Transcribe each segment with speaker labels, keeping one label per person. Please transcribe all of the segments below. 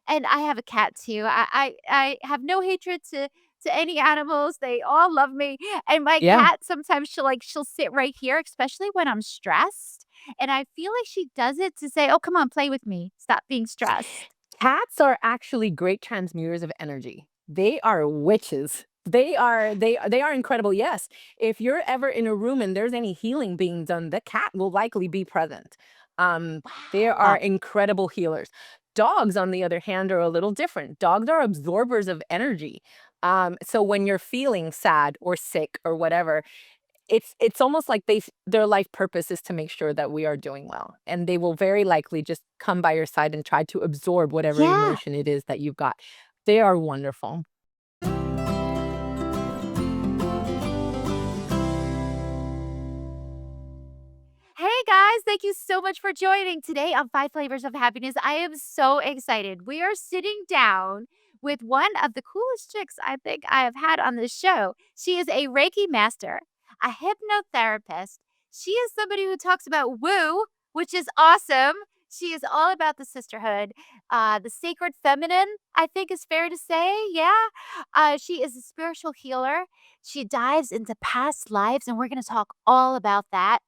Speaker 1: And I have a cat too. I have no hatred to any animals. They all love me. And my
Speaker 2: Yeah.
Speaker 1: cat sometimes she'll sit right here, especially when I'm stressed. And I feel like she does it to say, "Oh, come on, play with me. Stop being stressed."
Speaker 2: Cats are actually great transmuters of energy. They are witches. They are incredible. Yes. If you're ever in a room and there's any healing being done, the cat will likely be present. Um, they are
Speaker 1: Wow.
Speaker 2: incredible healers. Dogs, on the other hand, are a little different. Dogs are absorbers of energy. So when you're feeling sad or sick or whatever, it's almost like their life purpose is to make sure that we are doing well, and they will very likely just come by your side and try to absorb whatever
Speaker 1: Yeah.
Speaker 2: emotion it is that you've got. They are wonderful.
Speaker 1: Hey guys, thank you so much for joining today on Five Flavors of Happiness. I am so excited. We are sitting down with one of the coolest chicks I think I have had on this show. She is a Reiki master, a hypnotherapist. She is somebody who talks about woo, which is awesome. She is all about the sisterhood, the sacred feminine, I think is fair to say. Yeah. She is a spiritual healer. She dives into past lives, and we're going to talk all about that.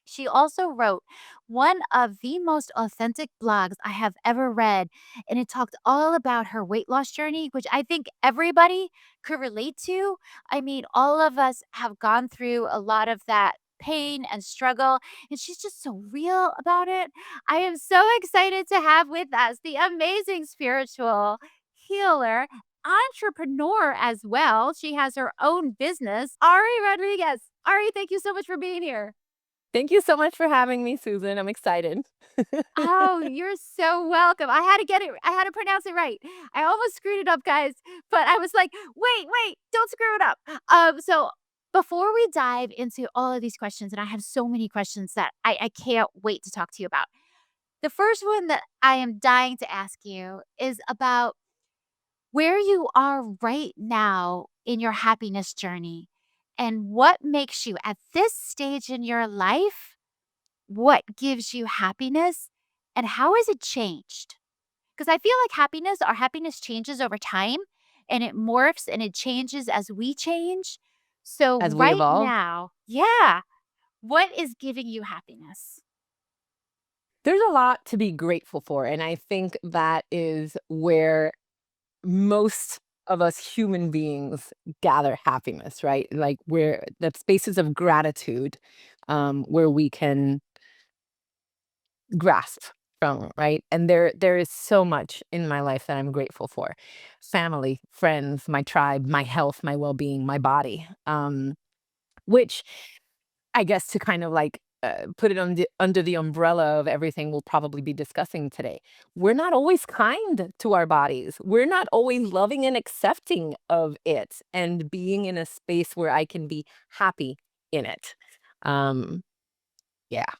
Speaker 1: She also wrote one of the most authentic blogs I have ever read, and it talked all about her weight loss journey, which I think everybody could relate to. I mean, all of us have gone through a lot of that pain and struggle, and she's just so real about it. I am so excited to have with us the amazing spiritual healer, entrepreneur as well. She has her own business, Ary Rodriguez. Ari, thank you so much for being here.
Speaker 2: Thank you so much for having me, Susan. I'm excited.
Speaker 1: Oh, you're so welcome. I had to pronounce it right. I almost screwed it up, guys, but I was like, "Wait, wait, don't screw it up." So before we dive into all of these questions, and I have so many questions that I can't wait to talk to you about. The first one that I am dying to ask you is about where you are right now in your happiness journey and what makes you at this stage in your life, what gives you happiness and how has it changed? Because I feel like our happiness changes over time and it morphs and it changes as we change. So,
Speaker 2: As we
Speaker 1: right
Speaker 2: evolve,
Speaker 1: now, yeah, what is giving you happiness?
Speaker 2: there's a lot to be grateful for, and I think that is where most of us human beings gather happiness, right? Like, where the spaces of gratitude, where we can grasp from, right? And there is so much in my life that I'm grateful for. Family, friends, my tribe, my health, my well-being, my body. Which I guess to kind of like put it under the umbrella of everything we'll probably be discussing today. We're not always kind to our bodies. We're not always loving and accepting of it and being in a space where I can be happy in it. Um, yeah.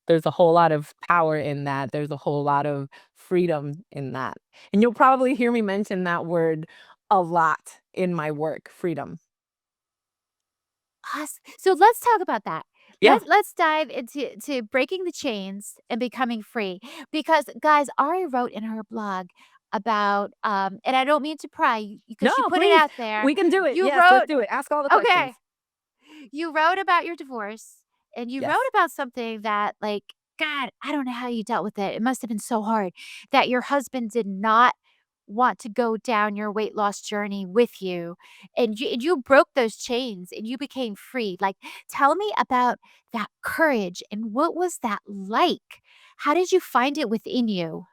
Speaker 2: There's a whole lot of power in that. There's a whole lot of freedom in that. And you'll probably hear me mention that word a lot in my work, freedom.
Speaker 1: So let's talk about that.
Speaker 2: Yeah.
Speaker 1: Let's dive into breaking the chains and becoming free. Because guys, Ari wrote in her blog about and I don't mean to pry because
Speaker 2: No,
Speaker 1: she put it
Speaker 2: please.
Speaker 1: out there.
Speaker 2: We can do it.
Speaker 1: You
Speaker 2: Yes, let's
Speaker 1: wrote
Speaker 2: do it. Ask all the questions.
Speaker 1: okay. You wrote about your divorce and you wrote
Speaker 2: Yes.
Speaker 1: about something that like God, I don't know how you dealt with it. It must have been so hard that your husband did not want to go down your weight loss journey with you and you broke those chains and you became free. Like tell me about that courage and what was that like? How did you find it within you?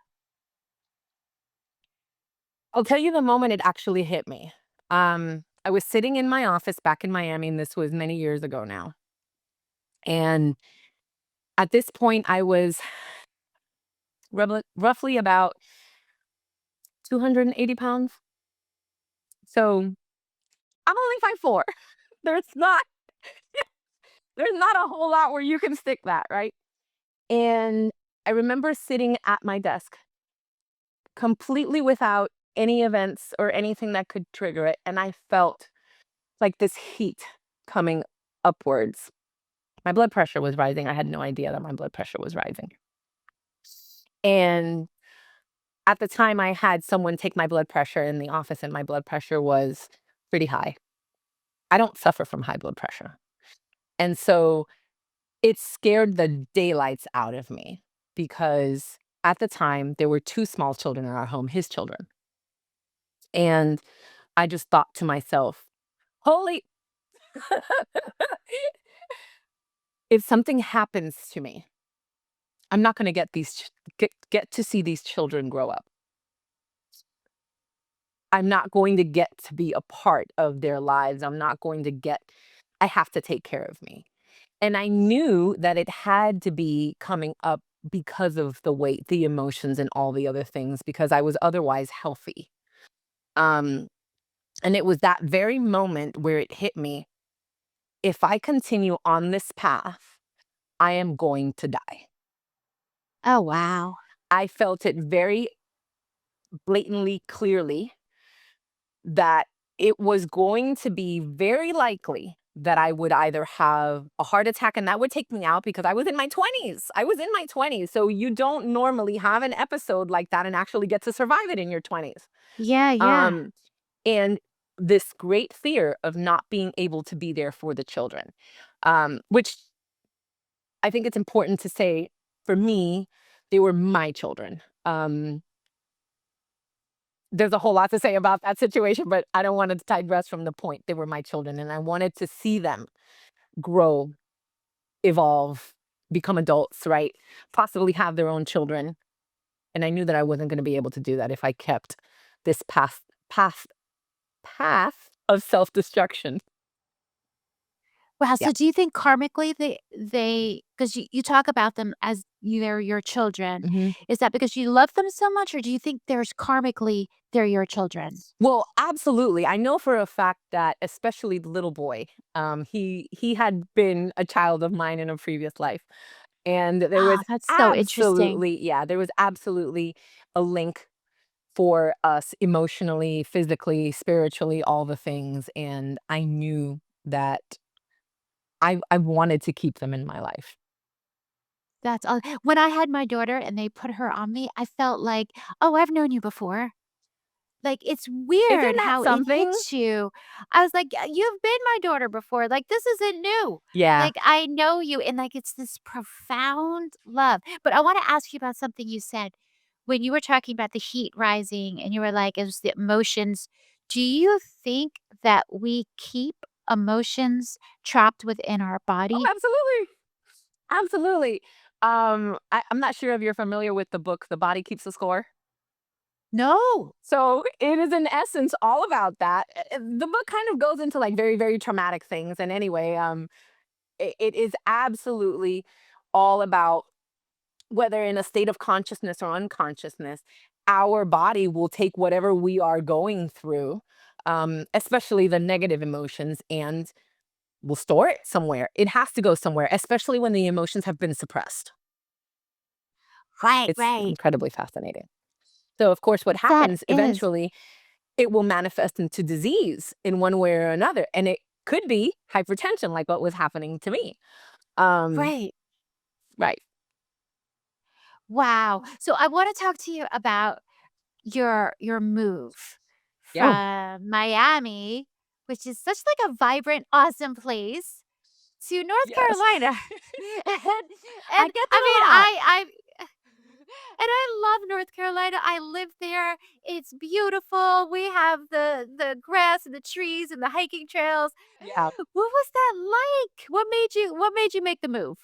Speaker 2: I'll tell you the moment it actually hit me. I was sitting in my office back in Miami, and this was many years ago now. And at this point, I was roughly about 280 pounds. So I'm only 5'4". There's not there's not a whole lot where you can stick that, right? And I remember sitting at my desk completely without any events or anything that could trigger it, and I felt like this heat coming upwards. My blood pressure was rising. I had no idea that my blood pressure was rising. And At the time, I had someone take my blood pressure in the office, and my blood pressure was pretty high. I don't suffer from high blood pressure. And so it scared the daylights out of me because at the time, there were 2 small children in our home, his children. And I just thought to myself, "Holy if something happens to me, I'm not gonna get these ch get to see these children grow up. I'm not going to get to be a part of their lives. I'm not going to get I have to take care of me." And I knew that it had to be coming up because of the weight, the emotions, and all the other things because I was otherwise healthy. Um, and it was that very moment where it hit me, if I continue on this path, I am going to die.
Speaker 1: Oh, wow.
Speaker 2: I felt it very blatantly, clearly that it was going to be very likely that I would either have a heart attack and that would take me out because I was in my 20s. I was in my 20s. So you don't normally have an episode like that and actually get to survive it in your 20s.
Speaker 1: Yeah, yeah.
Speaker 2: Um, and this great fear of not being able to be there for the children, which I think it's important to say for me, they were my children. There's a whole lot to say about that situation, but I don't want to digress from the point. They were my children, and I wanted to see them grow, evolve, become adults, right? Possibly have their own children. And I knew that I wasn't going to be able to do that if I kept this path, path of self destruction.
Speaker 1: Wow,
Speaker 2: Yeah.
Speaker 1: so do you think karmically they because you talk about them as they're your children.
Speaker 2: hmm
Speaker 1: Is that because you love them so much, or do you think there's karmically they're your children?
Speaker 2: Well, absolutely. I know for a fact that especially the little boy, he had been a child of mine in a previous life. And there was
Speaker 1: Ah, that's so interesting.
Speaker 2: absolutely yeah, there was absolutely a link for us emotionally, physically, spiritually, all the things, and I knew that I wanted to keep them in my life.
Speaker 1: That's all when I had my daughter and they put her on me, I felt like, "Oh, I've known you before." Like, it's
Speaker 2: Isn't
Speaker 1: weird
Speaker 2: that
Speaker 1: how it
Speaker 2: something?
Speaker 1: hits you. I was like, You've been my daughter before, like, this isn't new.
Speaker 2: Yeah.
Speaker 1: Like, I know you," and, like, it's this profound love. But I wanna ask you about something you said when you were talking about the heat rising and you were like, it was the emotions. Do you think that we keep emotions trapped within our
Speaker 2: Oh,
Speaker 1: body?
Speaker 2: absolutely. Absolutely. I'm not sure if you're familiar with the book, The Body Keeps the Score.
Speaker 1: No.
Speaker 2: So it is in essence all about that. The book kind of goes into like very, very traumatic things. And anyway, it is absolutely all about whether in a state of consciousness or unconsciousness, our body will take whatever we are going through, especially the negative emotions, and will store it somewhere. It has to go somewhere, especially when the emotions have been suppressed.
Speaker 1: Right,
Speaker 2: It's
Speaker 1: right.
Speaker 2: incredibly fascinating. So, of course, what
Speaker 1: That
Speaker 2: happens
Speaker 1: is.
Speaker 2: eventually, it will manifest into disease in one way or another. And it could be hypertension, like what was happening to me. Um,
Speaker 1: Right.
Speaker 2: right.
Speaker 1: Wow. So I wanna talk to you about your move
Speaker 2: Yeah.
Speaker 1: from Miami, which is such like a vibrant, awesome place, to North
Speaker 2: Yes.
Speaker 1: Carolina.
Speaker 2: I
Speaker 1: And
Speaker 2: get
Speaker 1: I
Speaker 2: that
Speaker 1: mean,
Speaker 2: a lot.
Speaker 1: and I love North Carolina. I live there. It's beautiful. We have the grass and the trees and the hiking trails.
Speaker 2: Yeah.
Speaker 1: What was that like? What made you make the move?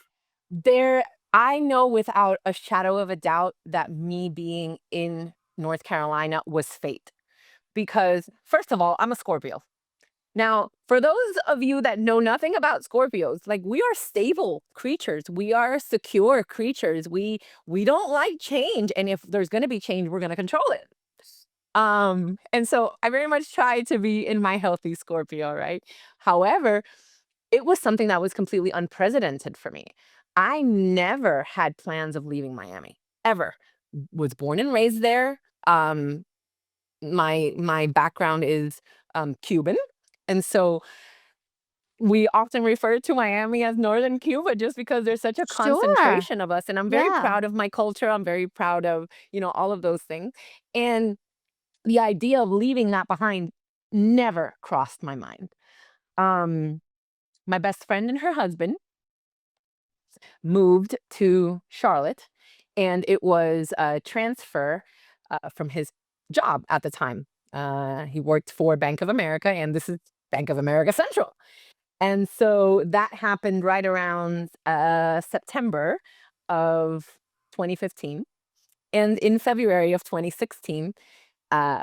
Speaker 2: There I know without a shadow of a doubt that me being in North Carolina was fate. Because first of all, I'm a Scorpio. Now, for those of you that know nothing about Scorpios, like we are stable creatures. We are secure creatures. We don't like change. And if there's gonna be change, we're gonna control it. And so I very much try to be in my healthy Scorpio, right? However, it was something that was completely unprecedented for me. I never had plans of leaving Miami, ever. Was born and raised there. My background is Cuban, and so we often refer to Miami as Northern Cuba just because there's such a
Speaker 1: Sure.
Speaker 2: concentration of us, and I'm very
Speaker 1: Yeah.
Speaker 2: proud of my culture, I'm very proud of, all of those things, and the idea of leaving that behind never crossed my mind. Um, my best friend and her husband moved to Charlotte, and it was a transfer, from his job at the time. He worked for Bank of America, and this is Bank of America Central. And so that happened right around, September of 2015. And in February of 2016,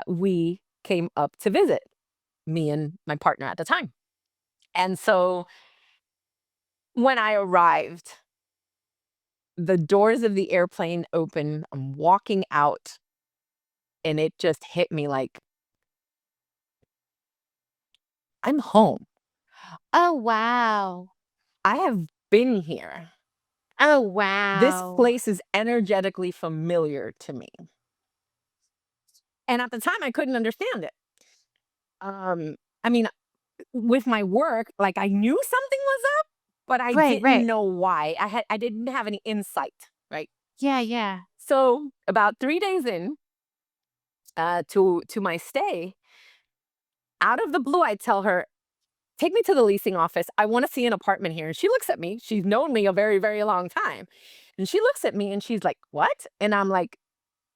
Speaker 2: we came up to visit, me and my partner at the time. And so when I arrived, the doors of the airplane open, I'm walking out, and it just hit me like, I'm home.
Speaker 1: Oh, wow.
Speaker 2: I have been here.
Speaker 1: Oh,
Speaker 2: This
Speaker 1: wow.
Speaker 2: place is energetically familiar to me. And at the time, I couldn't understand it. I mean, with my work, like I knew something was up, but I
Speaker 1: Right,
Speaker 2: didn't
Speaker 1: right.
Speaker 2: know why. I didn't have any insight, right?
Speaker 1: Yeah, yeah.
Speaker 2: So about 3 days in, to my stay, out of the blue, I tell her, take me to the leasing office. I want to see an apartment here. And she looks at me. She's known me a very, very long time. And she looks at me and she's like, what? And I'm like,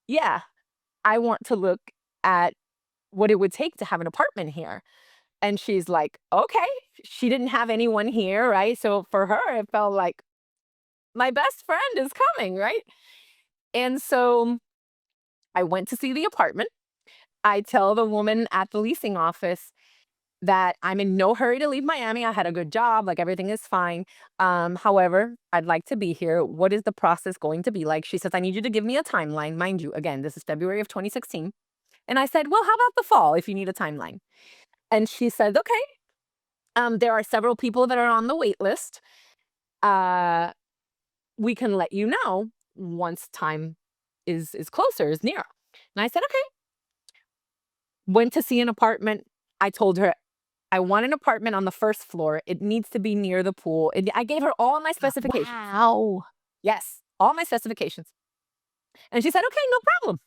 Speaker 2: yeah, I want to look at what it would take to have an apartment here. And she's like, okay. She didn't have anyone here, right? So for her, it felt like my best friend is coming, right? And so I went to see the apartment. I tell the woman at the leasing office that I'm in no hurry to leave Miami. I had a good job, like everything is fine. However, I'd like to be here. What is the process going to be like? She says, I need you to give me a timeline. Mind you, again, this is February of 2016. And I said, well, how about the fall if you need a timeline? And she said, okay, there are several people that are on the wait list. Uh, we can let you know once time is closer, is near. And I said, okay. Went to see an apartment. I told her I want an apartment on the first floor. It needs to be near the pool. And I gave her all my specifications.
Speaker 1: Wow.
Speaker 2: Yes, all my specifications. And she said, okay, no problem.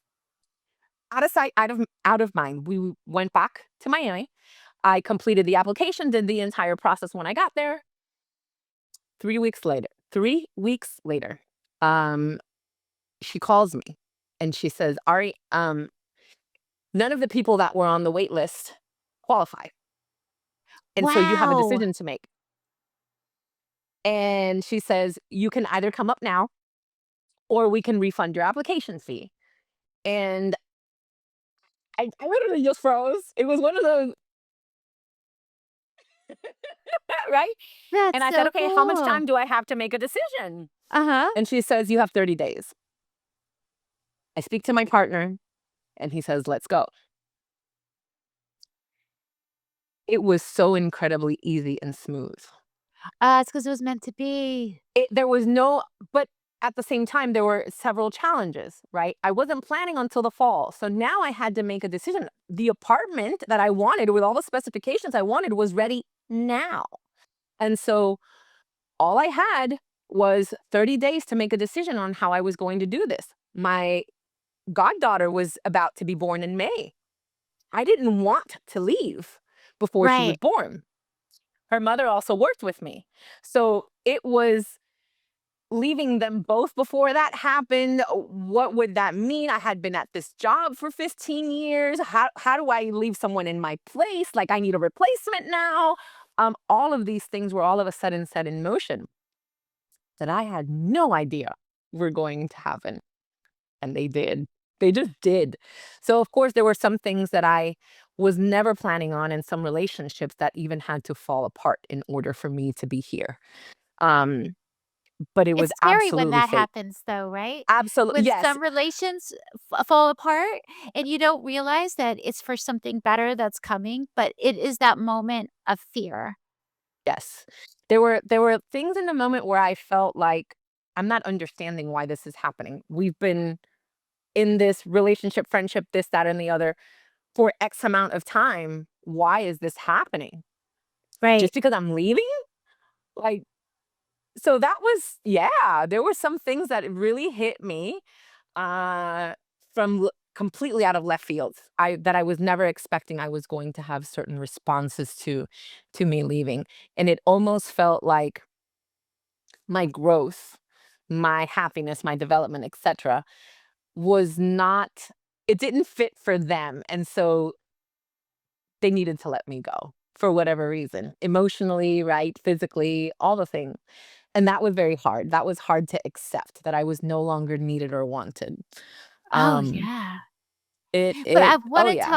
Speaker 2: Out of sight, out of mind. We went back to Miami. I completed the application, did the entire process when I got there. 3 weeks later, um, she calls me and she says, Ari, none of the people that were on the wait list qualify. And so you have a
Speaker 1: Wow.
Speaker 2: decision to make. And she says, you can either come up now or we can refund your application fee. And I literally just froze. It was one of those, right? And
Speaker 1: That's
Speaker 2: I said,
Speaker 1: so
Speaker 2: okay, how much
Speaker 1: cool.
Speaker 2: time do I have to make a decision?
Speaker 1: Uh-huh.
Speaker 2: And she says, you have 30 days. I speak to my partner and he says, let's go. It was so incredibly easy and smooth.
Speaker 1: It's because it was meant to be.
Speaker 2: There was no, but at the same time, there were several challenges, right? I wasn't planning until the fall. So now I had to make a decision. The apartment that I wanted with all the specifications I wanted was ready now. And so all I had was 30 days to make a decision on how I was going to do this. My goddaughter was about to be born in May. I didn't want to leave before she was
Speaker 1: Right.
Speaker 2: born. Her mother also worked with me. So it was leaving them both before that happened. What would that mean? I had been at this job for 15 years. How do I leave someone in my place? Like I need a replacement now. All of these things were all of a sudden set in motion that I had no idea were going to happen. And they did. They just did. So of course there were some things that I was never planning on and some relationships that even had to fall apart in order for me to be here. Um, but it was
Speaker 1: It's scary when
Speaker 2: absolutely
Speaker 1: that
Speaker 2: fate.
Speaker 1: happens though, right?
Speaker 2: Absolutely,
Speaker 1: When
Speaker 2: yes,
Speaker 1: some relations fall apart and you don't realize that it's for something better that's coming, but it is that moment of fear.
Speaker 2: yes. There were things in the moment where I felt like I'm not understanding why this is happening. We've been in this relationship, friendship, this, that, and the other for X amount of time. Why is this happening?
Speaker 1: Right.
Speaker 2: just because I'm leaving? Like, so that was, yeah, there were some things that really hit me uh, from completely out of left field. I was never expecting I was going to have certain responses to me leaving. And it almost felt like my growth, my happiness, my development, etc., was not, it didn't fit for them. And so they needed to let me go for whatever reason, emotionally, right? Physically, all the things. And that was very hard. That was hard to accept that I was no longer needed or wanted.
Speaker 1: Oh,
Speaker 2: Um,
Speaker 1: yeah. But
Speaker 2: oh yeah.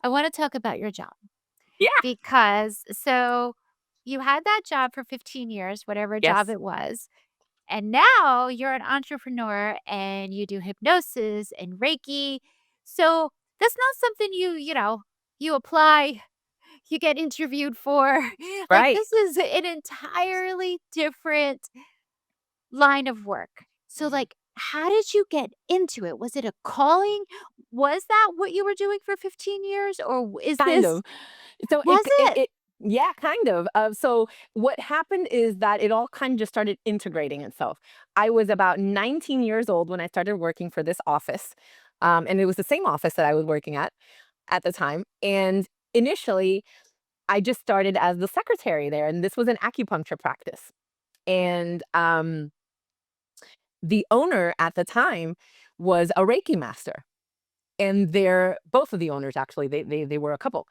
Speaker 1: I wanna talk about your job
Speaker 2: Yeah.
Speaker 1: because so you had that job for 15 years, whatever job
Speaker 2: Yes.
Speaker 1: it was, and now you're an entrepreneur and you do hypnosis and Reiki. So that's not something you apply, you get interviewed for. Like,
Speaker 2: Right.
Speaker 1: this is an entirely different line of work. So,
Speaker 2: Mhm.
Speaker 1: like, how did you get into it? Was it a calling? Was that what you were doing for 15 years? Or is
Speaker 2: Kind
Speaker 1: this
Speaker 2: of. So
Speaker 1: was it?
Speaker 2: yeah, kind of. So what happened is that it all kind of just started integrating itself. I was about 19 years old when I started working for this office. And it was the same office that I was working at the time. And initially, I just started as the secretary there, and this was an acupuncture practice. And the owner at the time was a Reiki master. And they're both of the owners actually, they were a couple.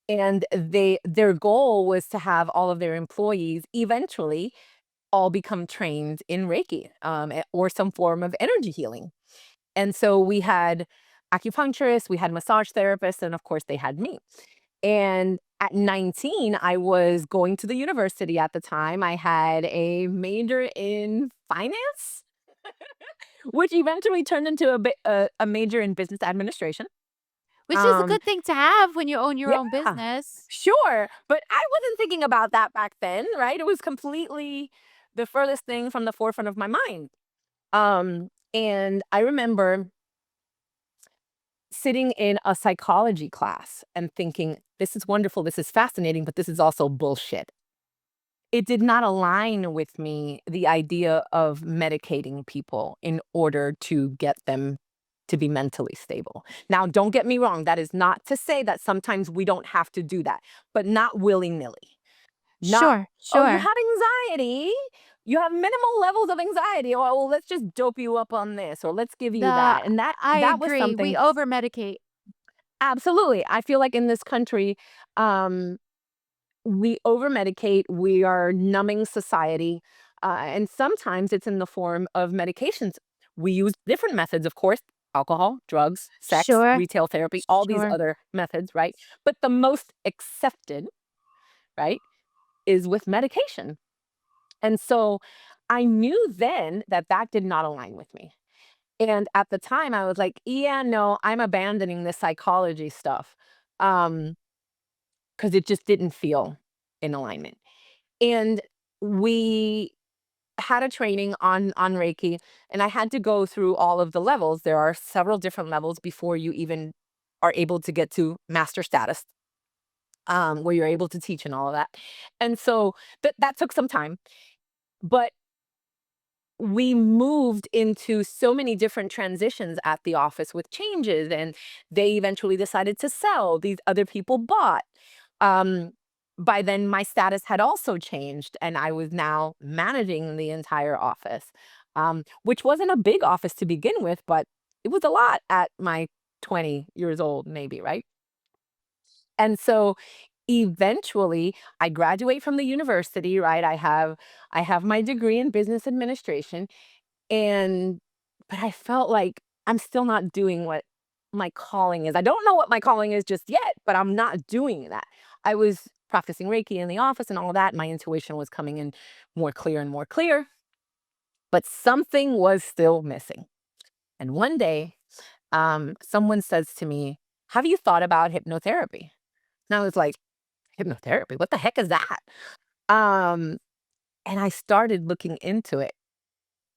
Speaker 2: And their goal was to have all of their employees eventually all become trained in Reiki, or some form of energy healing. And so we had acupuncturists, we had massage therapists, and of course they had me. And at 19, I was going to the university at the time. I had a major in finance, which eventually turned into a major in business administration.
Speaker 1: Which is a
Speaker 2: Um,
Speaker 1: good thing to have when you own your own
Speaker 2: yeah,
Speaker 1: business.
Speaker 2: sure. But I wasn't thinking about that back then, right? It was completely the furthest thing from the forefront of my mind. And I remember sitting in a psychology class and thinking, this is wonderful, this is fascinating, but this is also bullshit. It did not align with me, the idea of medicating people in order to get them to be mentally stable. Now, don't get me wrong, that is not to say that sometimes we don't have to do that, but not willy-nilly. Not,
Speaker 1: Sure,
Speaker 2: "Oh, you
Speaker 1: sure.
Speaker 2: have anxiety? You have minimal levels of anxiety. Oh, well, let's just dope you up on this, or let's give you
Speaker 1: The
Speaker 2: that." And that
Speaker 1: I
Speaker 2: that was
Speaker 1: agree, we
Speaker 2: something.
Speaker 1: over-medicate.
Speaker 2: Absolutely. I feel like in this country, um, we over-medicate, we are numbing society, and sometimes it's in the form of medications. We use different methods, of course, alcohol, drugs, sex,
Speaker 1: Sure,
Speaker 2: retail therapy, all these
Speaker 1: sure.
Speaker 2: other methods, right? But the most accepted, right, is with medication. And so I knew then that that did not align with me. And at the time, I was like, "Yeah, no, I'm abandoning this psychology stuff." Um, because it just didn't feel in alignment. And we had a training on Reiki, and I had to go through all of the levels. There are several different levels before you even are able to get to master status, where you're able to teach and all of that. And so that took some time, but we moved into so many different transitions at the office with changes, and they eventually decided to sell. These other people bought. Um, by then, my status had also changed, and I was now managing the entire office, which wasn't a big office to begin with, but it was a lot at my 20 years old, maybe, right? And so eventually I graduate from the university, right? I have my degree in business administration, and but I felt like I'm still not doing what my calling is. I don't know what my calling is just yet, but I'm not doing that. I was practicing Reiki in the office and all that. My intuition was coming in more clear, but something was still missing. And one day, someone says to me, "Have you thought about hypnotherapy?" And I was like, "Hypnotherapy? What the heck is that?" Um, and I started looking into it.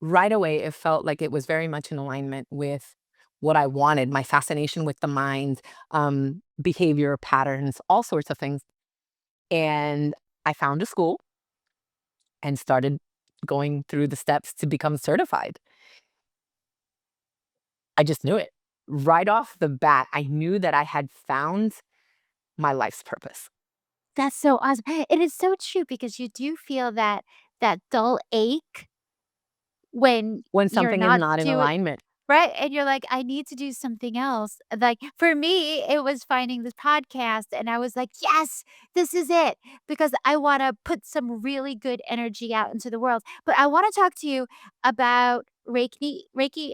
Speaker 2: Right away, it felt like it was very much in alignment with what I wanted, my fascination with the mind, behavior patterns, all sorts of things. And I found a school and started going through the steps to become certified. I just knew it. Right off the bat, I knew that I had found my life's purpose.
Speaker 1: That's so awesome. It is so true because you do feel that dull ache when
Speaker 2: When
Speaker 1: you're
Speaker 2: something is
Speaker 1: not
Speaker 2: not in
Speaker 1: doing
Speaker 2: alignment.
Speaker 1: right, and you're like, "I need to do something else." Like, for me, it was finding this podcast, and I was like, "Yes, this is it," because I wanna put some really good energy out into the world. But I wanna talk to you about Reiki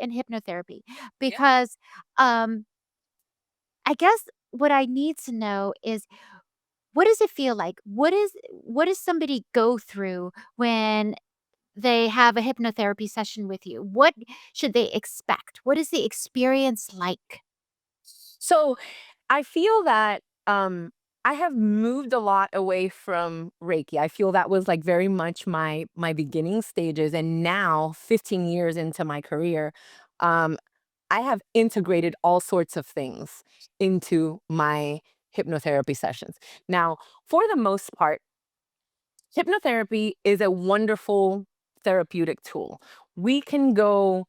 Speaker 1: and hypnotherapy
Speaker 2: Yeah.
Speaker 1: because, um, I guess what I need to know is what does it feel like? What does somebody go through when they have a hypnotherapy session with you? What should they expect? What is the experience like?
Speaker 2: So I feel that I have moved a lot away from Reiki. I feel that was like very much my beginning stages, and now 15 years into my career, um I have integrated all sorts of things into my hypnotherapy sessions. Now, for the most part, hypnotherapy is a wonderful therapeutic tool. We can go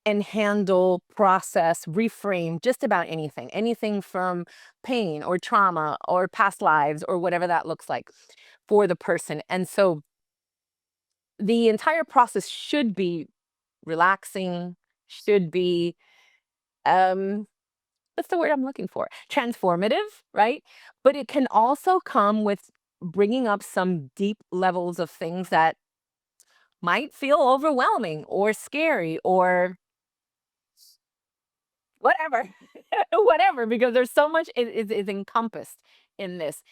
Speaker 2: and handle, process, reframe just about anything, anything from pain or trauma or past lives or whatever that looks like for the person. And so the entire process should be relaxing, should be, um, what's the word I'm looking for? Transformative, right? But it can also come with bringing up some deep levels of things that might feel overwhelming or scary or whatever, whatever, because there's so much is encompassed in this.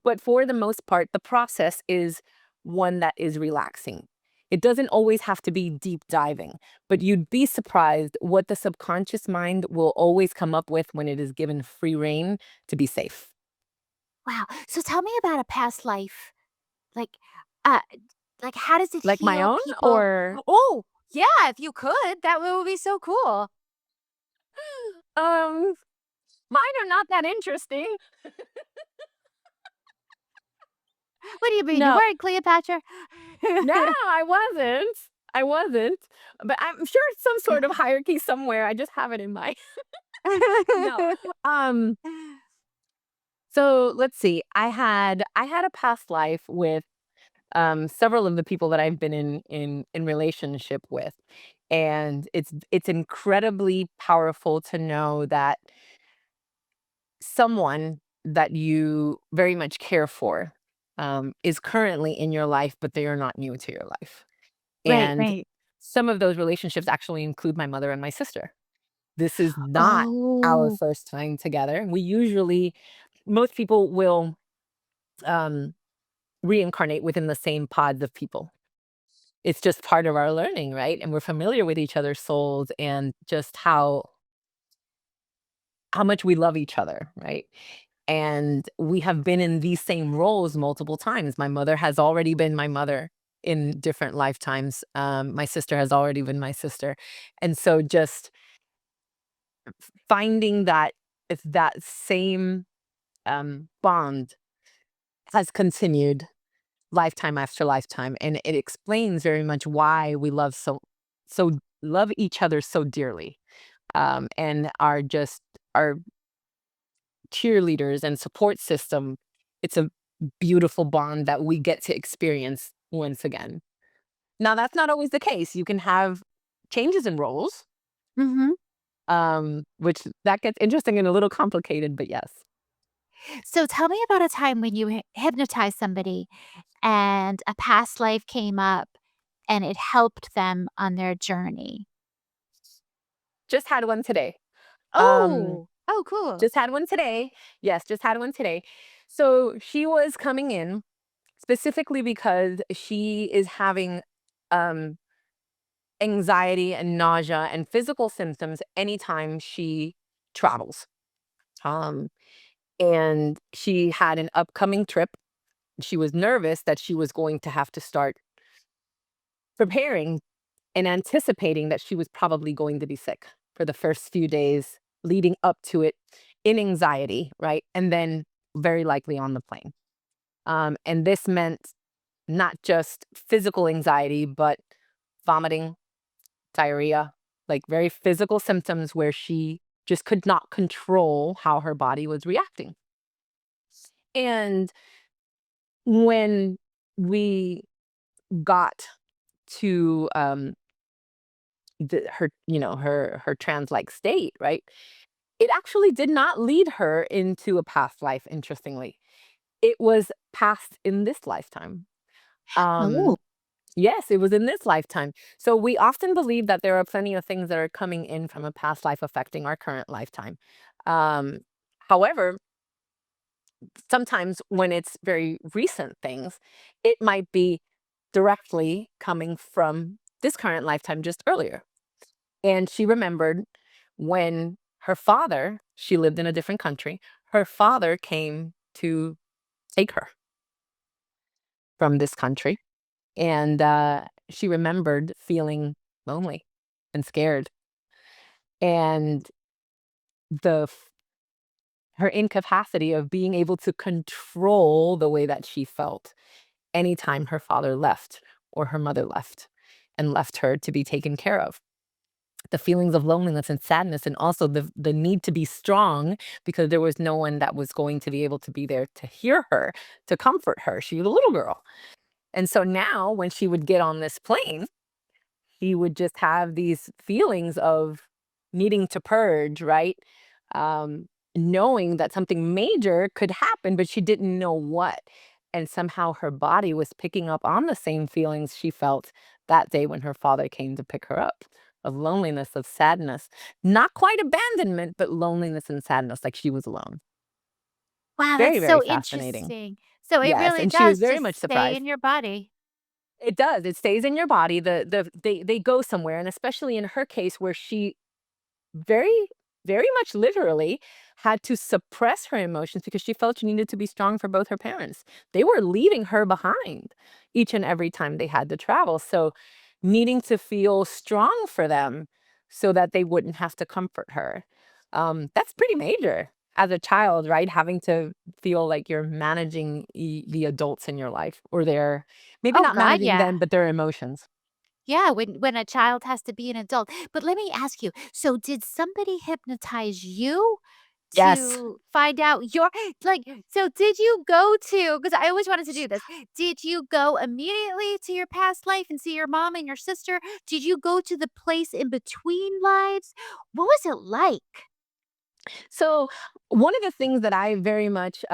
Speaker 2: But for the most part, the process is one that is relaxing. It doesn't always have to be deep diving, but you'd be surprised what the subconscious mind will always come up with when it is given free rein to be safe.
Speaker 1: Wow. So tell me about a past life. Like, uh, like how does it
Speaker 2: Like my
Speaker 1: heal
Speaker 2: own
Speaker 1: people?
Speaker 2: or
Speaker 1: Oh, yeah, if you could, that would be so cool.
Speaker 2: um mine are not that interesting.
Speaker 1: What do you mean? You
Speaker 2: No,
Speaker 1: weren't Cleopatra?
Speaker 2: no, I wasn't. I wasn't. But I'm sure it's some sort of hierarchy somewhere. I just have it in my no. Um, so let's see. I had a past life with several of the people that I've been in relationship with. And it's incredibly powerful to know that someone that you very much care for is currently in your life, but they are not new to your life.
Speaker 1: Right,
Speaker 2: And
Speaker 1: right.
Speaker 2: some of those relationships actually include my mother and my sister. This is not our
Speaker 1: Oh,
Speaker 2: first time together. We usually most people will, um, reincarnate within the same pods of people. It's just part of our learning, right? And we're familiar with each other's souls and just how much we love each other, right? And we have been in these same roles multiple times. My mother has already been my mother in different lifetimes. My sister has already been my sister. And so just finding that it's that same bond has continued lifetime after lifetime, and it explains very much why we so love each other so dearly, and are just our cheerleaders and support system. It's a beautiful bond that we get to experience once again. Now, that's not always the case. You can have changes in roles,
Speaker 1: mhm.
Speaker 2: which that gets interesting and a little complicated, but yes.
Speaker 1: So tell me about a time when you hypnotized somebody and a past life came up and it helped them on their journey.
Speaker 2: Just had one today. Um,
Speaker 1: Oh, oh, cool.
Speaker 2: just had one today. Yes, just had one today. So she was coming in specifically because she is having um anxiety and nausea and physical symptoms anytime she travels. Um, and she had an upcoming trip. She was nervous that she was going to have to start preparing and anticipating that she was probably going to be sick for the first few days leading up to it in anxiety, right? And then very likely on the plane. And this meant not just physical anxiety, but vomiting, diarrhea, like very physical symptoms where she just could not control how her body was reacting. And when we got to her, her trans like state, right? It actually did not lead her into a past life, interestingly. It was past in this lifetime.
Speaker 1: Oh,
Speaker 2: Um, yes, it was in this lifetime. So we often believe that there are plenty of things that are coming in from a past life affecting our current lifetime. Um, However, sometimes when it's very recent things, it might be directly coming from this current lifetime just earlier. And she remembered when her father, she lived in a different country, her father came to take her from this country. And she remembered feeling lonely and scared. And the her incapacity of being able to control the way that she felt anytime her father left or her mother left and left her to be taken care of. The feelings of loneliness and sadness, and also the need to be strong because there was no one that was going to be able to be there to hear her, to comfort her. She was a little girl. And so now when she would get on this plane, he would just have these feelings of needing to purge, right? Um, Knowing that something major could happen, but she didn't know what. And somehow her body was picking up on the same feelings she felt that day when her father came to pick her up, of loneliness, of sadness, not quite abandonment, but loneliness and sadness, like she was alone.
Speaker 1: wow,
Speaker 2: Very,
Speaker 1: that's
Speaker 2: very
Speaker 1: so
Speaker 2: fascinating.
Speaker 1: interesting. So it
Speaker 2: Yes.
Speaker 1: really
Speaker 2: And she was
Speaker 1: does
Speaker 2: very much
Speaker 1: just stay
Speaker 2: surprised.
Speaker 1: in your body.
Speaker 2: It does. It stays in your body. They go somewhere, and especially in her case where she very, very much literally had to suppress her emotions because she felt she needed to be strong for both her parents. They were leaving her behind each and every time they had to travel. So, needing to feel strong for them so that they wouldn't have to comfort her. That's pretty major as a child, right? Having to feel like you're managing the adults in your life, or they're maybe
Speaker 1: Oh
Speaker 2: not
Speaker 1: god,
Speaker 2: managing
Speaker 1: yeah.
Speaker 2: them, but their emotions.
Speaker 1: Yeah, when a child has to be an adult. But let me ask you, so did somebody hypnotize you
Speaker 2: Yes.
Speaker 1: to find out your like, so did you go to, because I always wanted to do this. Did you go immediately to your past life and see your mom and your sister? Did you go to the place in between lives? What was it like?
Speaker 2: So one of the things that I very much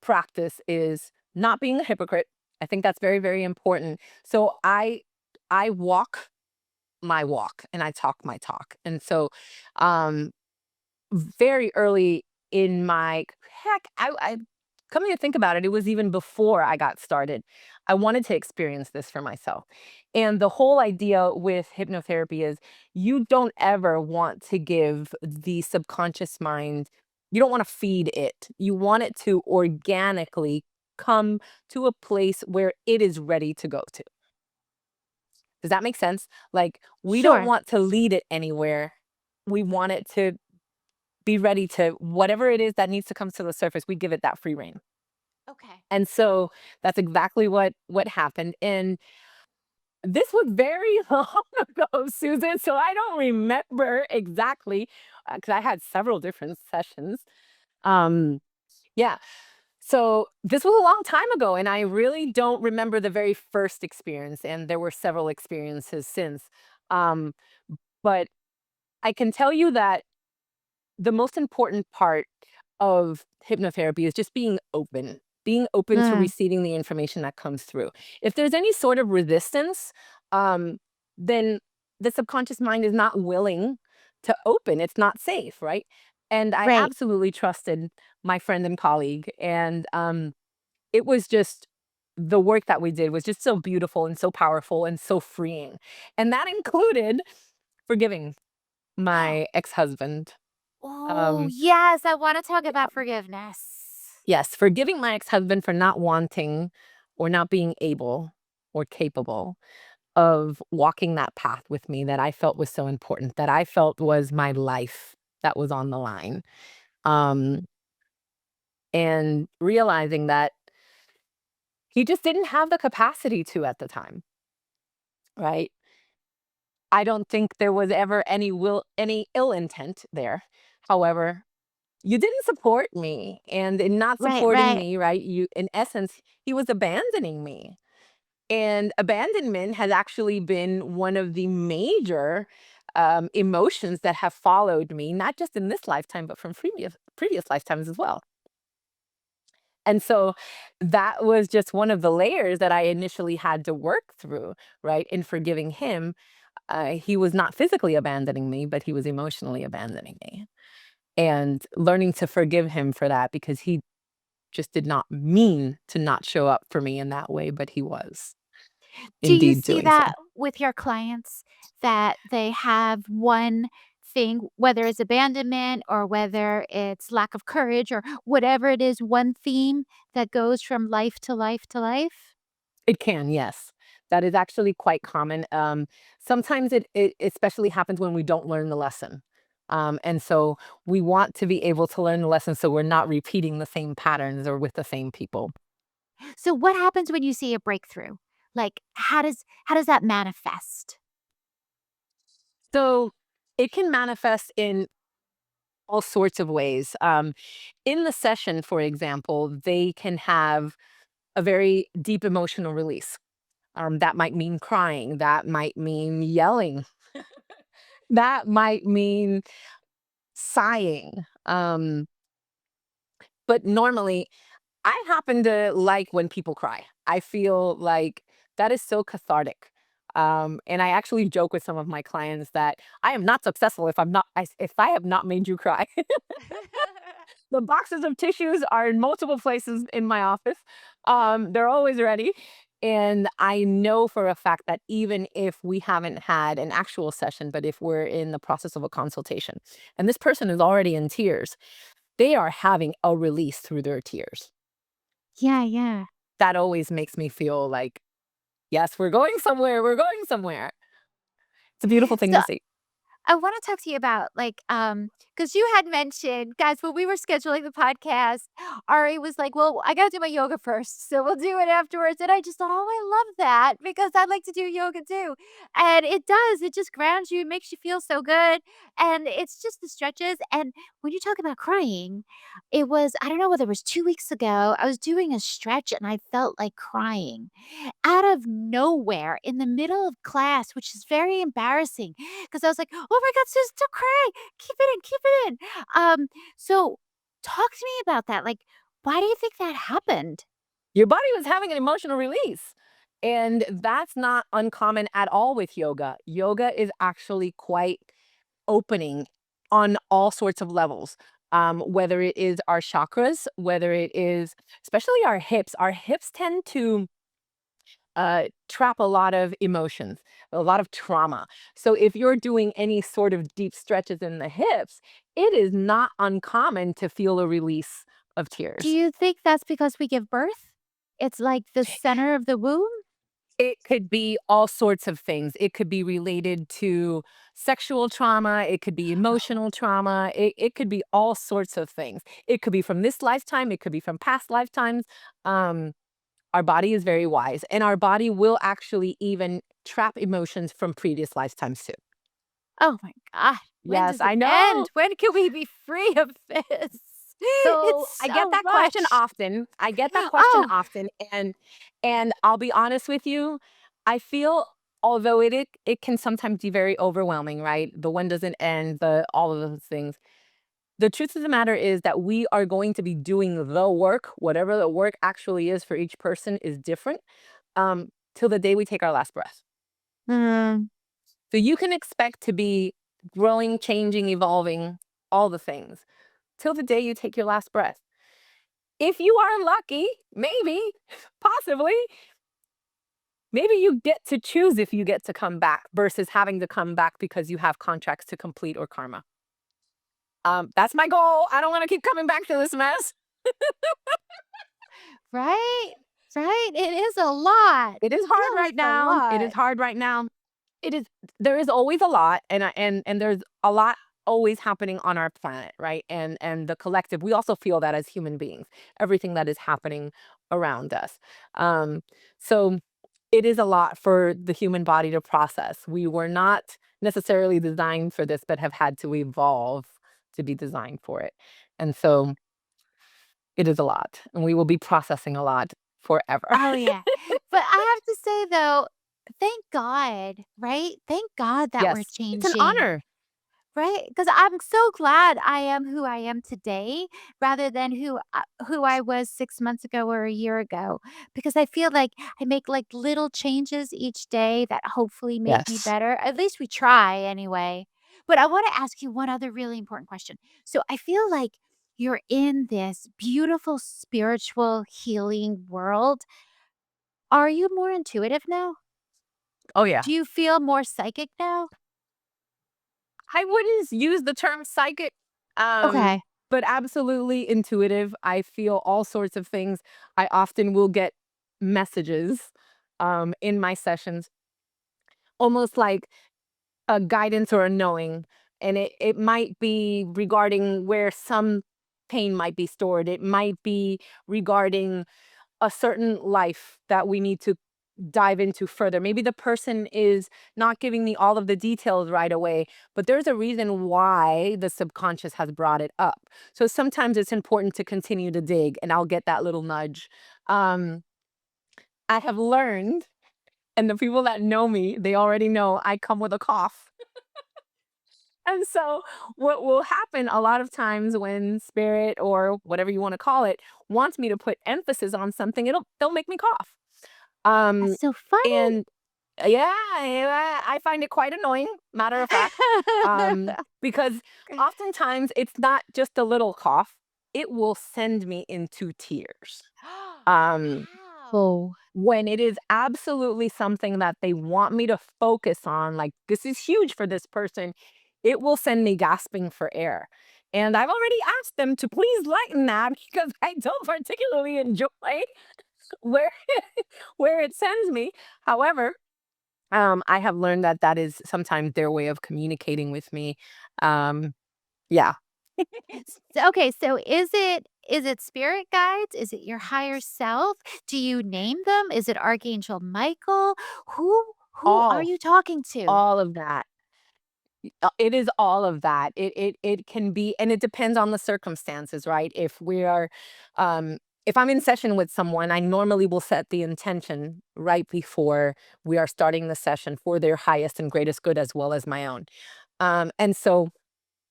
Speaker 2: practice is not being a hypocrite. I think that's very, very important. So I walk my walk and I talk my talk. And so um very early in my heck, I coming to think about it, it was even before I got started. I wanted to experience this for myself. And the whole idea with hypnotherapy is you don't ever want to give the subconscious mind, you don't want to feed it. You want it to organically come to a place where it is ready to go to. Does that make sense? Like, we don't
Speaker 1: Sure.
Speaker 2: want to lead it anywhere. We want it to be ready to whatever it is that needs to come to the surface, we give it that free rein.
Speaker 1: Okay.
Speaker 2: And so that's exactly what happened. And this was very long ago, Susan. So I don't remember exactly because I had several different sessions. Um, yeah. So this was a long time ago, and I really don't remember the very first experience. And there were several experiences since. Um, but I can tell you that the most important part of hypnotherapy is just being open to
Speaker 1: Mm,
Speaker 2: receiving the information that comes through. If there's any sort of resistance, um, then the subconscious mind is not willing to open. It's not safe, right? And I
Speaker 1: right.
Speaker 2: absolutely trusted my friend and colleague. And it was just the work that we did was just so beautiful and so powerful and so freeing. And that included forgiving my ex husband.
Speaker 1: Oh,
Speaker 2: Um,
Speaker 1: yes, I wanna talk about forgiveness.
Speaker 2: Yes, forgiving my ex-husband for not wanting or not being able or capable of walking that path with me that I felt was so important, that I felt was my life that was on the line. Um, and realizing that He just didn't have the capacity to at the time, right? I don't think there was ever any ill intent there. However, you didn't support me, and in not
Speaker 1: Right,
Speaker 2: supporting
Speaker 1: right.
Speaker 2: me, right, you in essence, he was abandoning me. And abandonment has actually been one of the major emotions that have followed me, not just in this lifetime, but from previous lifetimes as well. And so that was just one of the layers that I initially had to work through, right? In forgiving him, he was not physically abandoning me, but he was emotionally abandoning me. And learning to forgive him for that because he just did not mean to not show up for me in that way, but he was
Speaker 1: Do you
Speaker 2: indeed
Speaker 1: see
Speaker 2: doing so.
Speaker 1: that with your clients that they have one thing, whether it's abandonment or whether it's lack of courage or whatever it is, one theme that goes from life to life to life?
Speaker 2: It can, yes. That is actually quite common. Sometimes it especially happens when we don't learn the lesson. And so we want to be able to learn the lesson so we're not repeating the same patterns or with the same people.
Speaker 1: So what happens when you see a breakthrough? Like how does that manifest?
Speaker 2: So it can manifest in all sorts of ways. In the session, for example, they can have a very deep emotional release. That might mean crying, that might mean yelling, that might mean sighing. But normally, I happen to like when people cry. I feel like that is so cathartic. And I actually joke with some of my clients that I am not successful if I have not made you cry. The boxes of tissues are in multiple places in my office. They're always ready. And I know for a fact that even if we haven't had an actual session, but if we're in the process of a consultation and this person is already in tears, they are having a release through their tears.
Speaker 1: Yeah, yeah.
Speaker 2: That always makes me feel like, yes, we're going somewhere. We're going somewhere. It's a beautiful thing
Speaker 1: So
Speaker 2: to see.
Speaker 1: I wanna talk to you about, like, because you had mentioned guys, when we were scheduling the podcast, Ari was like, "Well, I gotta do my yoga first, so we'll do it afterwards," and I just thought, "Oh, I love that," because I like to do yoga too, and it does, it just grounds you, it makes you feel so good, and it's just the stretches, and when you talk about crying, it was I don't know whether it was 2 weeks ago, I was doing a stretch and I felt like crying, out of nowhere in the middle of class, which is very embarrassing because I was like, "Oh my god, Susan, don't cry. Keep it in, keep it in." So talk to me about that. Like, why do you think that happened?
Speaker 2: Your body was having an emotional release. And that's not uncommon at all with yoga. Yoga is actually quite opening on all sorts of levels. Whether it is our chakras, whether it is especially our hips tend to trap a lot of emotions, a lot of trauma. So if you're doing any sort of deep stretches in the hips, it is not uncommon to feel a release of
Speaker 1: Do
Speaker 2: tears.
Speaker 1: you think that's because we give birth? It's like the center of the womb?
Speaker 2: It could be all sorts of things. It could be related to sexual trauma. It could be emotional trauma. It could be all sorts of things. It could be from this lifetime. It could be from past lifetimes. Um, our body is very wise, and our body will actually even trap emotions from previous lifetimes too.
Speaker 1: Oh my god. When
Speaker 2: Yes,
Speaker 1: does it
Speaker 2: I know.
Speaker 1: end? When can we be free of this?
Speaker 2: So
Speaker 1: It's
Speaker 2: I get
Speaker 1: so
Speaker 2: that question
Speaker 1: much.
Speaker 2: often. I get that question
Speaker 1: Oh,
Speaker 2: often, and I'll be honest with you. I feel although it can sometimes be very overwhelming, right? The one doesn't end, the all of those things. The truth of the matter is that we are going to be doing the work, whatever the work actually is for each person is different, till the day we take our last breath.
Speaker 1: mm,
Speaker 2: So you can expect to be growing, changing, evolving, all the things till the day you take your last breath. If you are lucky, maybe, possibly, maybe you get to choose if you get to come back versus having to come back because you have contracts to complete or karma. That's my goal. I don't want to keep coming back to this mess.
Speaker 1: right? Right? It is a lot.
Speaker 2: It is hard
Speaker 1: Deal
Speaker 2: right
Speaker 1: with a
Speaker 2: now. It is
Speaker 1: lot.
Speaker 2: hard right now. It is there is always a lot and there's a lot always happening on our planet, right? And the collective, we also feel that as human beings, everything that is happening around us. Um, so it is a lot for the human body to process. We were not necessarily designed for this, but have had to evolve to be designed for it. And so it is a lot, and we will be processing a lot forever.
Speaker 1: Oh, yeah. But I have to say, though, thank God, right? Thank God that we're
Speaker 2: Yes, it's an
Speaker 1: changing.
Speaker 2: honor.
Speaker 1: Right? Because 'Cause I'm so glad I am who I am today rather than who I was 6 months ago or a year ago, because I feel like I make, like, little changes each day that hopefully make me
Speaker 2: Yes.
Speaker 1: better. At least we try anyway. But I wanna ask you one other really important question. So I feel like you're in this beautiful spiritual healing world. Are you more intuitive now?
Speaker 2: Oh, yeah.
Speaker 1: Do you feel more psychic now?
Speaker 2: I wouldn't use the term psychic,
Speaker 1: Okay.
Speaker 2: but absolutely intuitive. I feel all sorts of things. I often will get messages, in my sessions, almost like a guidance or a knowing, and it might be regarding where some pain might be stored. It might be regarding a certain life that we need to dive into further. Maybe the person is not giving me all of the details right away, but there's a reason why the subconscious has brought it up. So sometimes it's important to continue to dig, and I'll get that little nudge. Um, I have learned, and the people that know me, they already know I come with a cough. And so, what will happen a lot of times when spirit or whatever you want to call it wants me to put emphasis on something, they'll make me cough.
Speaker 1: That's
Speaker 2: Um,
Speaker 1: so funny.
Speaker 2: and yeah, yeah, I find it quite annoying, matter of fact, because oftentimes it's not just a little cough, it will send me into tears. Um,
Speaker 1: Wow.
Speaker 2: when it is absolutely something that they want me to focus on, like this is huge for this person, it will send me gasping for air. And I've already asked them to please lighten that because I don't particularly enjoy where where it sends me. However, I have learned that that is sometimes their way of communicating with me. Um, yeah.
Speaker 1: Okay, so is it spirit guides? Is it your higher self? Do you name them? Is it Archangel Michael? Who are
Speaker 2: all
Speaker 1: you talking to?
Speaker 2: all of that. It is all of that. It can be, and it depends on the circumstances, right? If I'm in session with someone, I normally will set the intention right before we are starting the session for their highest and greatest good as well as my own. And so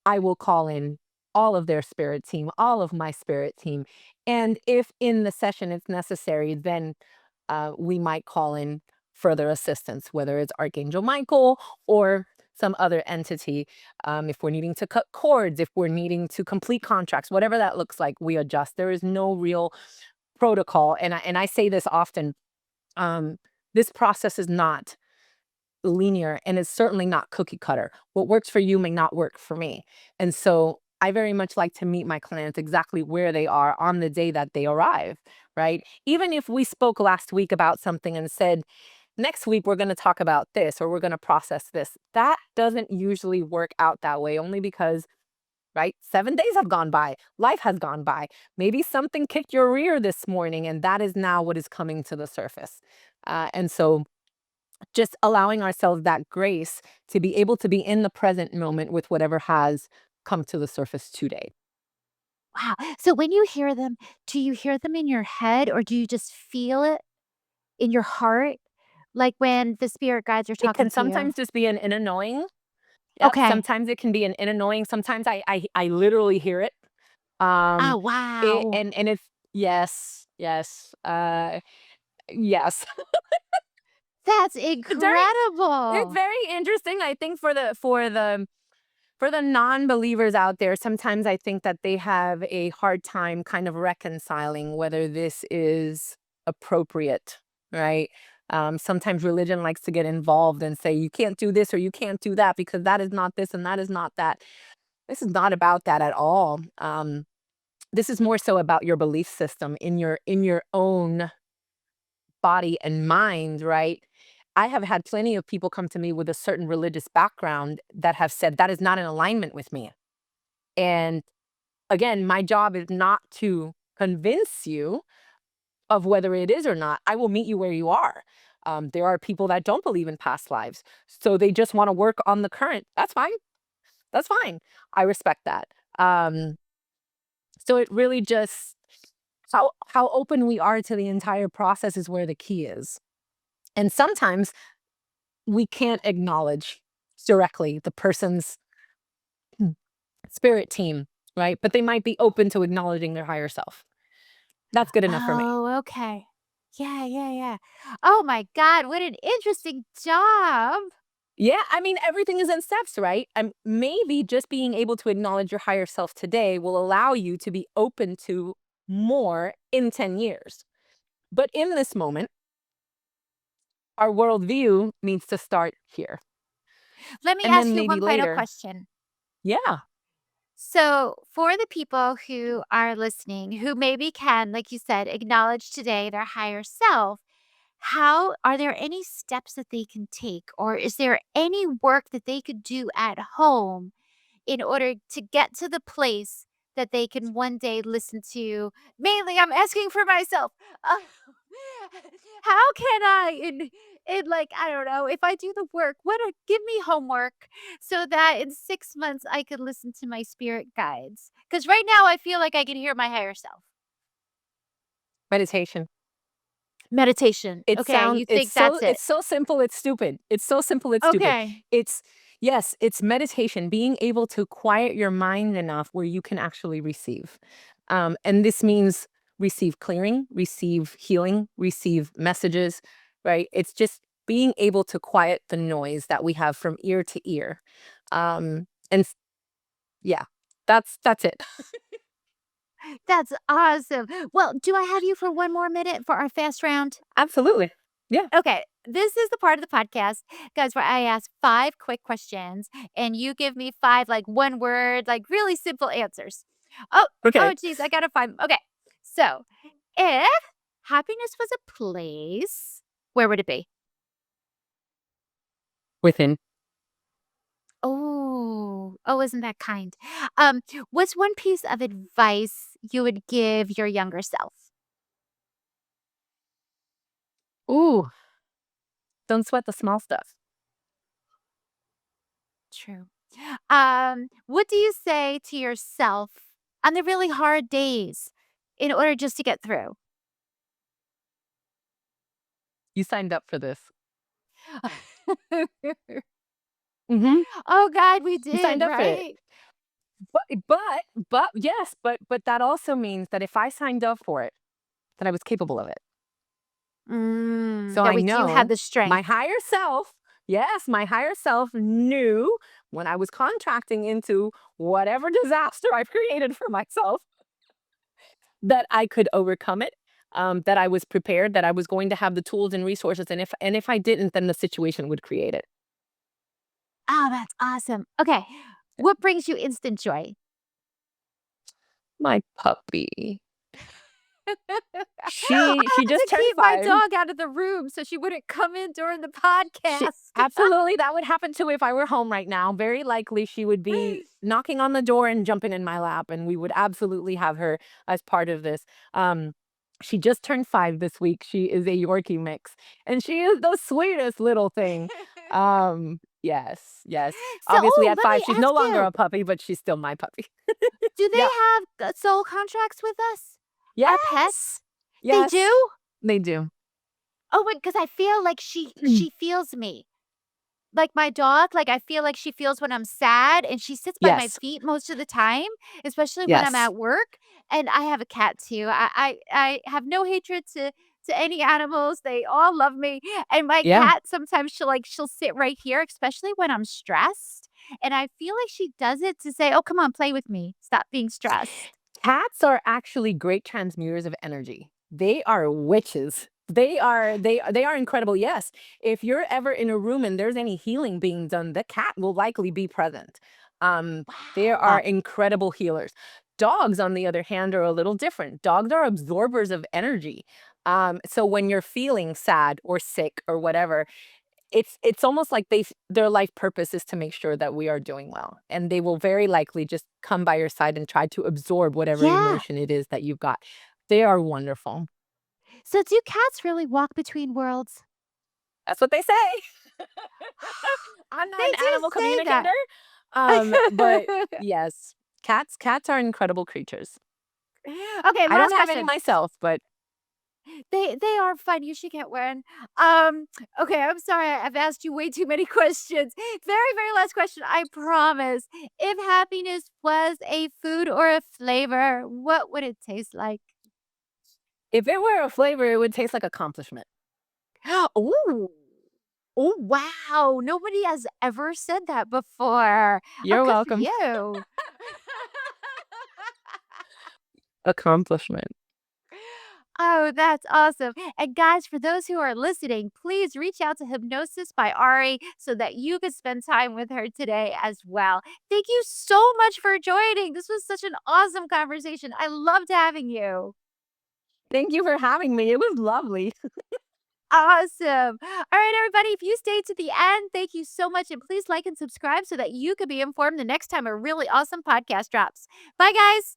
Speaker 2: I will call in all of their spirit team, all of my spirit team. And if in the session it's necessary, then we might call in further assistance, whether it's Archangel Michael or some other entity. If we're needing to cut cords, if we're needing to complete contracts, whatever that looks like, we adjust. There is no real protocol. And I say this often. Um, this process is not linear and it's certainly not cookie cutter. What works for you may not work for me. And so I very much like to meet my clients exactly where they are on the day that they arrive, right? Even if we spoke last week about something and said, next week we're going to talk about this or we're going to process this, that doesn't usually work out that way, only because, right? 7 days have gone by, life has gone by. Maybe something kicked your rear this morning, and that is now what is coming to the surface. And so just allowing ourselves that grace to be able to be in the present moment with whatever has come to the surface today.
Speaker 1: Wow. So when you hear them, do you hear them in your head or do you just feel it in your heart? Like when the spirit guides are
Speaker 2: It
Speaker 1: talking
Speaker 2: can
Speaker 1: to you?
Speaker 2: sometimes just be an annoying. Yep.
Speaker 1: Okay.
Speaker 2: Sometimes it can be an annoying. Sometimes I literally hear it. Um
Speaker 1: Oh,
Speaker 2: it
Speaker 1: wow.
Speaker 2: and it's yes, yes, yes.
Speaker 1: That's
Speaker 2: It's very it's
Speaker 1: incredible.
Speaker 2: very interesting. I think for the non-believers out there, sometimes I think that they have a hard time kind of reconciling whether this is appropriate, right? Sometimes religion likes to get involved and say, you can't do this or you can't do that because that is not this and that is not that. This is not about that at all. This is more so about your belief system in your own body and mind, right? I have had plenty of people come to me with a certain religious background that have said that is not in alignment with me. And again, my job is not to convince you of whether it is or not. I will meet you where you are. There are people that don't believe in past lives, so they just want to work on the current. That's fine. That's fine. I respect that. Um, so it really just how open we are to the entire process is where the key is. And sometimes we can't acknowledge directly the person's spirit team, right? But they might be open to acknowledging their higher self. That's good enough for me.
Speaker 1: Oh, okay. Yeah, yeah, yeah. Oh my god, what an interesting job.
Speaker 2: Yeah, I mean, everything is in steps, right? Maybe just being able to acknowledge your higher self today will allow you to be open to more in 10 years. But in this moment, our worldview needs to start here.
Speaker 1: Let me
Speaker 2: And
Speaker 1: ask
Speaker 2: then
Speaker 1: you
Speaker 2: maybe
Speaker 1: one final
Speaker 2: later,
Speaker 1: question.
Speaker 2: yeah,
Speaker 1: So, for the people who are listening, who maybe can, like you said, acknowledge today their higher self, how are there any steps that they can take, or is there any work that they could do at home in order to get to the place that they can one day listen to? Mainly, I'm asking for myself. Uh, how can I, in like, I don't know, if I do the work, give me homework so that in 6 months I could listen to my spirit guides? Because right now I feel like I can hear my higher self.
Speaker 2: meditation.
Speaker 1: Meditation. Okay, you think that's it?
Speaker 2: It's so simple, it's stupid. It's so simple, it's stupid.
Speaker 1: Okay.
Speaker 2: It's yes, it's meditation, being able to quiet your mind enough where you can actually receive. And this means receive clearing, receive healing, receive messages, right? It's just being able to quiet the noise that we have from ear to ear. And yeah, that's it.
Speaker 1: That's awesome. Well, do I have you for one more minute for our fast round?
Speaker 2: Absolutely. Yeah.
Speaker 1: Okay, this is the part of the podcast, guys, where I ask 5 quick questions and you give me 5 like one word, like really simple answers. Oh,
Speaker 2: Okay.
Speaker 1: oh geez, I gotta find. Okay. So, if happiness was a place, where would it be?
Speaker 2: Within.
Speaker 1: Oh, oh, isn't that kind? Um, what's one piece of advice you would give your younger self?
Speaker 2: Ooh, don't sweat the small stuff.
Speaker 1: True. What do you say to yourself on the really hard days in order just to get through?
Speaker 2: You signed up for this. Mhm.
Speaker 1: Oh god, we
Speaker 2: You
Speaker 1: did,
Speaker 2: signed up for it.
Speaker 1: right?
Speaker 2: But yes, but that also means that if I signed up for it, that I was capable of it. So
Speaker 1: That
Speaker 2: I
Speaker 1: was you had
Speaker 2: know
Speaker 1: the
Speaker 2: my
Speaker 1: strength.
Speaker 2: higher self, yes, my higher self knew when I was contracting into whatever disaster I've created for myself that I could overcome it. That I was prepared, that I was going to have the tools and resources, and if I didn't, then the situation would create it.
Speaker 1: Oh, that's awesome. Okay. What brings you instant joy?
Speaker 2: My puppy.
Speaker 1: I
Speaker 2: She
Speaker 1: had
Speaker 2: just
Speaker 1: to
Speaker 2: turned
Speaker 1: keep my
Speaker 2: 5.
Speaker 1: dog out of the room so she wouldn't come in during the
Speaker 2: She
Speaker 1: podcast.
Speaker 2: absolutely, that would happen too if I were home right now. Very likely, she would be knocking on the door and jumping in my lap, and we would absolutely have her as part of this. Um, she just turned 5 this week. She is a Yorkie mix, and she is the sweetest little thing. Yes, yes.
Speaker 1: So,
Speaker 2: Obviously,
Speaker 1: oh,
Speaker 2: at
Speaker 1: let
Speaker 2: 5,
Speaker 1: me
Speaker 2: she's no
Speaker 1: ask
Speaker 2: longer a
Speaker 1: you,
Speaker 2: puppy, but she's still my puppy.
Speaker 1: do they
Speaker 2: Yeah.
Speaker 1: have soul contracts with us? Our
Speaker 2: Yes.
Speaker 1: pets? They
Speaker 2: Yes,
Speaker 1: do?
Speaker 2: they do.
Speaker 1: Oh, because I feel like she feels me. Like my dog, like I feel like she feels when I'm sad and she sits by my
Speaker 2: Yes,
Speaker 1: feet most of the time, especially when I'm
Speaker 2: yes.
Speaker 1: at work. And I have a cat too. I have no hatred to any animals. They all love me. And my
Speaker 2: Yeah.
Speaker 1: cat sometimes she'll sit right here, especially when I'm stressed. And I feel like she does it to say, "Oh, come on, play with me. Stop being stressed."
Speaker 2: Cats are actually great transmuters of energy. They are witches. They are incredible. Yes. If you're ever in a room and there's any healing being done, the cat will likely be present. Um, they are
Speaker 1: Wow.
Speaker 2: incredible healers. Dogs, on the other hand, are a little different. Dogs are absorbers of energy. So when you're feeling sad or sick or whatever, it's almost like their life purpose is to make sure that we are doing well, and they will very likely just come by your side and try to absorb whatever
Speaker 1: Yeah.
Speaker 2: emotion it is that you've got. They are wonderful.
Speaker 1: So do cats really walk between worlds?
Speaker 2: That's what they say. I'm not
Speaker 1: They
Speaker 2: an
Speaker 1: do
Speaker 2: animal
Speaker 1: say that.
Speaker 2: communicator, but yes, cats are incredible creatures.
Speaker 1: Okay,
Speaker 2: I don't
Speaker 1: last
Speaker 2: have any
Speaker 1: question.
Speaker 2: myself, but
Speaker 1: They are fun, you should get one. Okay, I'm sorry, I've asked you way too many questions. Very, very last question, I promise. If happiness was a food or a flavor, what would it taste like?
Speaker 2: if it were a flavor, it would taste like accomplishment.
Speaker 1: Ooh. Oh, wow, nobody has ever said that before. Oh,
Speaker 2: You're
Speaker 1: good for
Speaker 2: welcome.
Speaker 1: you.
Speaker 2: Accomplishment.
Speaker 1: Oh, that's awesome. And guys, for those who are listening, please reach out to Hypnosis by Ari so that you could spend time with her today as well. Thank you so much for joining. This was such an awesome conversation. I loved having you.
Speaker 2: Thank you for having me. It was lovely.
Speaker 1: Awesome. All right, everybody, if you stayed to the end, thank you so much. And please like and subscribe so that you could be informed the next time a really awesome podcast drops. Bye, guys.